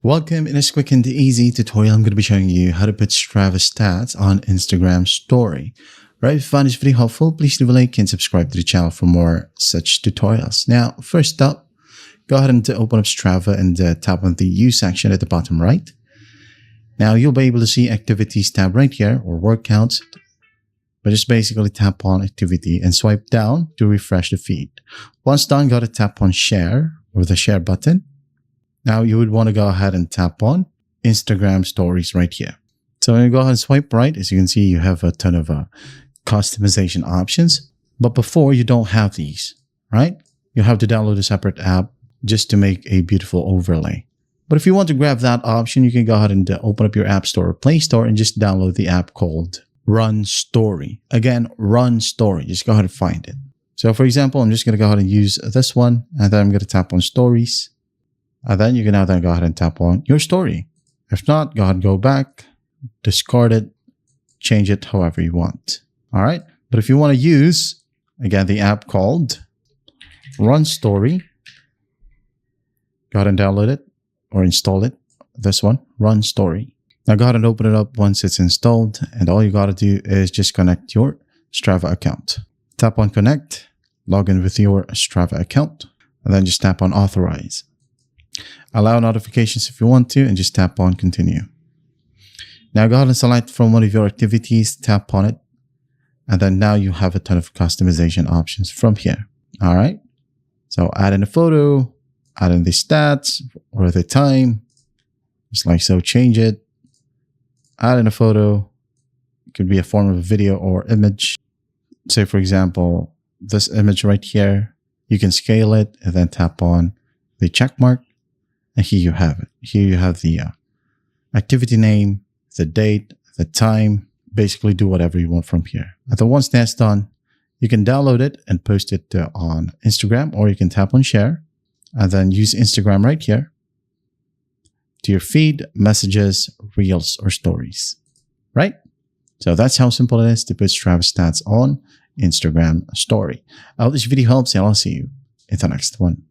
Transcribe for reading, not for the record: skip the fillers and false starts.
Welcome. In this quick and easy tutorial, I'm going to be showing you how to put Strava stats on Instagram story. Right, if you find this video helpful, please leave a like and subscribe to the channel for more such tutorials. Now, first up, go ahead and open up Strava and tap on the U section at the bottom right. Now, you'll be able to see activities tab right here, or workouts, but just basically tap on activity and swipe down to refresh the feed. Once done, go to tap on share or the share button. Now you would want to go ahead and tap on Instagram stories right here. So when you go ahead and swipe right, as you can see, you have a ton of customization options. But before, you don't have these, right? You have to download a separate app just to make a beautiful overlay. But if you want to grab that option, you can go ahead and open up your App Store or Play Store and just download the app called Run Story. Again, Run Story. Just go ahead and find it. So for example, I'm just going to go ahead and use this one, and then I'm going to tap on Stories. And then you can now go ahead and tap on your story. If not, go ahead and go back, discard it, change it however you want. All right. But if you want to use, again, the app called Run Story, go ahead and download it or install it. This one, Run Story. Now go ahead and open it up once it's installed. And all you got to do is just connect your Strava account. Tap on Connect, log in with your Strava account, and then just tap on Authorize. Allow notifications if you want to, and just tap on Continue. Now go ahead and select from one of your activities, tap on it, and then now you have a ton of customization options from here. All right. So add in a photo, add in the stats or the time, just like so, change it, add in a photo. It could be a form of a video or image. Say, for example, this image right here, you can scale it and then tap on the check mark. And here you have it. Here you have the activity name, the date, the time. Basically do whatever you want from here. And then once that's done, you can download it and post it on Instagram, or you can tap on share and then use Instagram right here to your feed, messages, reels, or stories, right? So that's how simple it is to put Strava stats on Instagram story. I hope this video helps, and I'll see you in the next one.